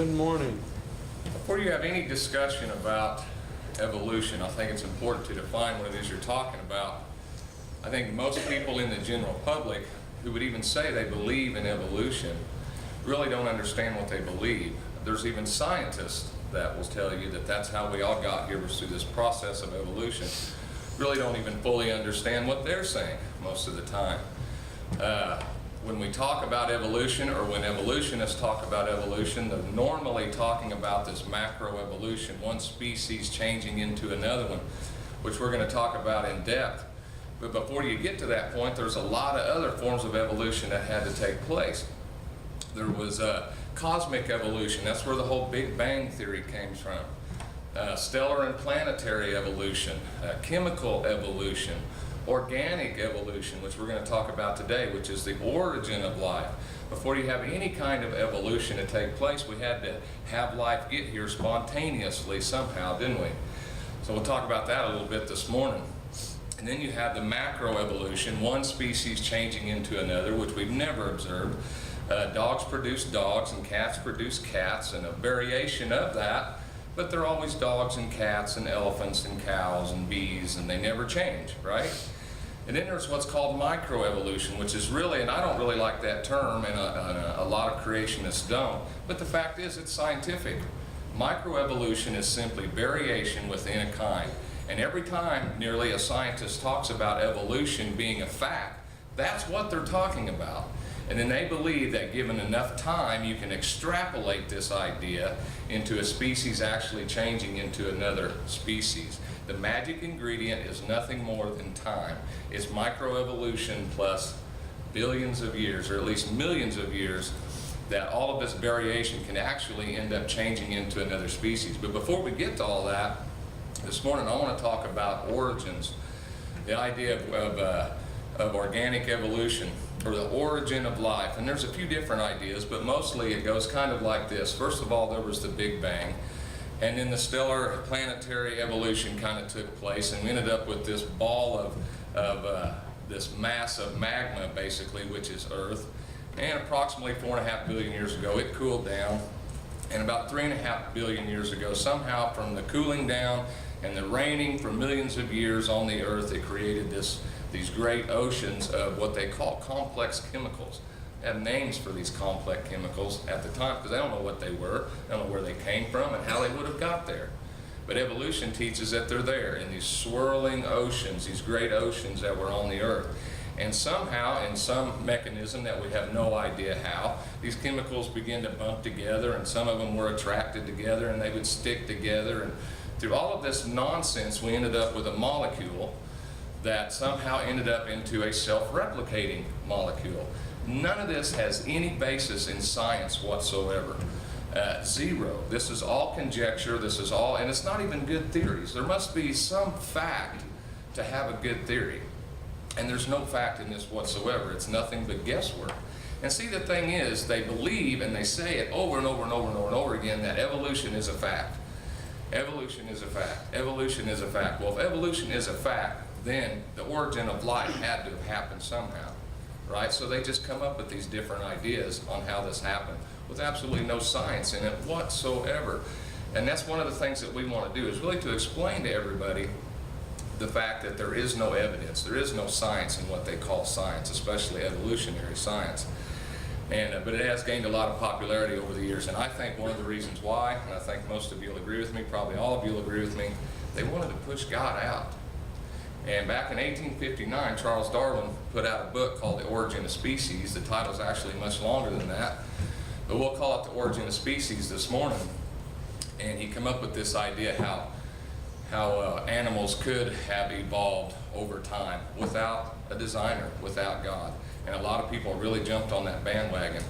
Good morning. Before you have any discussion about evolution, I think it's important to define what it is you're talking about. I think most people in the general public who would even say they believe in evolution really don't understand what they believe. There's even scientists that will tell you that that's how we all got here, was through this process of evolution. Really don't even fully understand what they're saying most of the time. When we talk about evolution, or when evolutionists talk about evolution, they're normally talking about this macroevolution, one species changing into another one, which we're going to talk about in depth. But before you get to that point, there's a lot of other forms of evolution that had to take place. There was cosmic evolution. That's where the whole Big Bang theory came from. Stellar and planetary evolution, chemical evolution, organic evolution, which we're going to talk about today, which is the origin of life. Before you have any kind of evolution to take place, we had to have life get here spontaneously somehow, didn't we? So we'll talk about that a little bit this morning. And then you have the macroevolution, one species changing into another, which we've never observed. Dogs produce dogs and cats produce cats, and a variation of that, but they're always dogs and cats and elephants and cows and bees, and they never change, right? And then there's what's called microevolution, which is really, and I don't really like that term, and a lot of creationists don't, but the fact is it's scientific. Microevolution is simply variation within a kind. And every time nearly a scientist talks about evolution being a fact, that's what they're talking about. And then they believe that given enough time, you can extrapolate this idea into a species actually changing into another species. The magic ingredient is nothing more than time. It's microevolution plus billions of years, or at least millions of years, that all of this variation can actually end up changing into another species. But before we get to all that, this morning I want to talk about origins, the idea of organic evolution, or the origin of life. And there's a few different ideas, but mostly it goes kind of like this. First of all, there was the Big Bang, and then the stellar planetary evolution kind of took place, and we ended up with this ball of this mass of magma, basically, which is Earth. And approximately 4.5 billion years ago, it cooled down. And about 3.5 billion years ago, somehow from the cooling down and the raining for millions of years on the Earth, it created these great oceans of what they call complex chemicals. They have names for these complex chemicals at the time because they don't know what they were, they don't know where they came from and how they would have got there. But evolution teaches that they're there in these swirling oceans, these great oceans that were on the Earth. And somehow, in some mechanism that we have no idea how, these chemicals begin to bump together, and some of them were attracted together and they would stick together. And through all of this nonsense, we ended up with a molecule that somehow ended up into a self-replicating molecule. None of this has any basis in science whatsoever. Zero. This is all conjecture, this is all, and it's not even good theories. There must be some fact to have a good theory. And there's no fact in this whatsoever. It's nothing but guesswork. And see, the thing is, they believe and they say it over and over and over and over and over again that evolution is a fact. Evolution is a fact. Evolution is a fact. Well, if evolution is a fact, then the origin of life had to have happened somehow, right? So they just come up with these different ideas on how this happened with absolutely no science in it whatsoever. And that's one of the things that we want to do, is really to explain to everybody the fact that there is no evidence, there is no science in what they call science, especially evolutionary science. And but it has gained a lot of popularity over the years, and I think one of the reasons why, and I think most of you will agree with me, probably all of you will agree with me, they wanted to push God out. And back in 1859, Charles Darwin put out a book called The Origin of Species. The title is actually much longer than that, but we'll call it The Origin of Species this morning. And he came up with this idea how animals could have evolved over time without a designer, without God. And a lot of people really jumped on that bandwagon.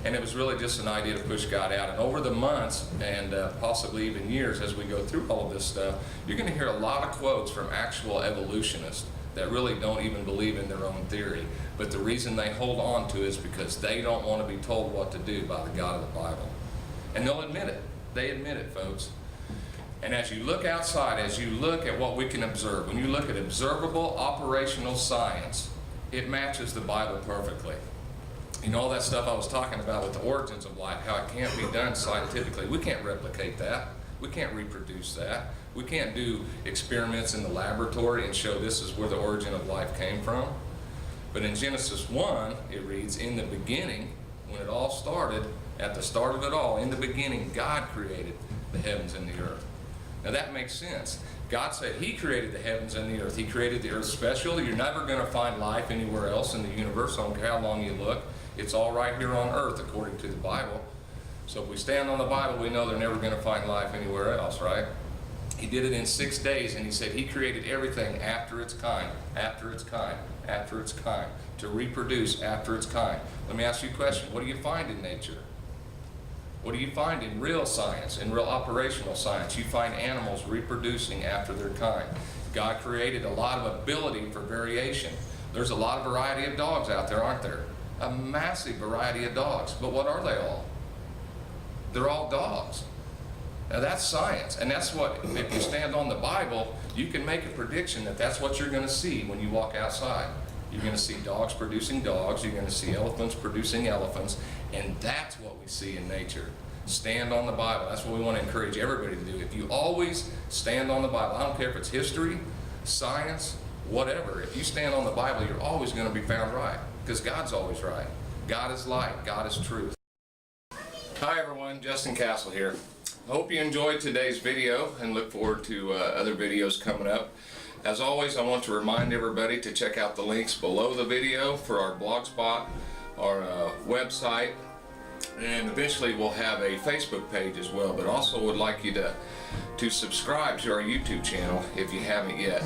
And it was really just an idea to push God out. And over the months, and possibly even years as we go through all of this stuff, you're going to hear a lot of quotes from actual evolutionists that really don't even believe in their own theory. But the reason they hold on to it is because they don't want to be told what to do by the God of the Bible. And they'll admit it. They admit it, folks. And as you look outside, as you look at what we can observe, when you look at observable operational science, it matches the Bible perfectly. You know, all that stuff I was talking about with the origins of life, how it can't be done scientifically. We can't replicate that. We can't reproduce that. We can't do experiments in the laboratory and show this is where the origin of life came from. But in Genesis 1, it reads, in the beginning, when it all started, at the start of it all, in the beginning, God created the heavens and the earth. Now that makes sense. God said He created the heavens and the earth. He created the earth special. You're never going to find life anywhere else in the universe. I don't care how long you look. It's all right here on earth according to the Bible. So if we stand on the Bible, we know they're never going to find life anywhere else, right? He did it in 6 days, and He said He created everything after its kind, after its kind, after its kind, to reproduce after its kind. Let me ask you a question. What do you find in nature? What do you find in real science, in real operational science? You find animals reproducing after their kind. God created a lot of ability for variation. There's a lot of variety of dogs out there, aren't there? A massive variety of dogs. But what are they all? They're all dogs. Now that's science, and that's what, if you stand on the Bible, you can make a prediction that that's what you're going to see when you walk outside. You're going to see dogs producing dogs, you're going to see elephants producing elephants, and that's what we see in nature. Stand on the Bible. That's what we want to encourage everybody to do. If you always stand on the Bible, I don't care if it's history, science, whatever. If you stand on the Bible, you're always going to be found right, because God's always right. God is light. God is truth. Hi everyone, Justin Castle here. I hope you enjoyed today's video and look forward to other videos coming up. As always, I want to remind everybody to check out the links below the video for our Blogspot, our website, and eventually we'll have a Facebook page as well. But also would like you to subscribe to our YouTube channel if you haven't yet.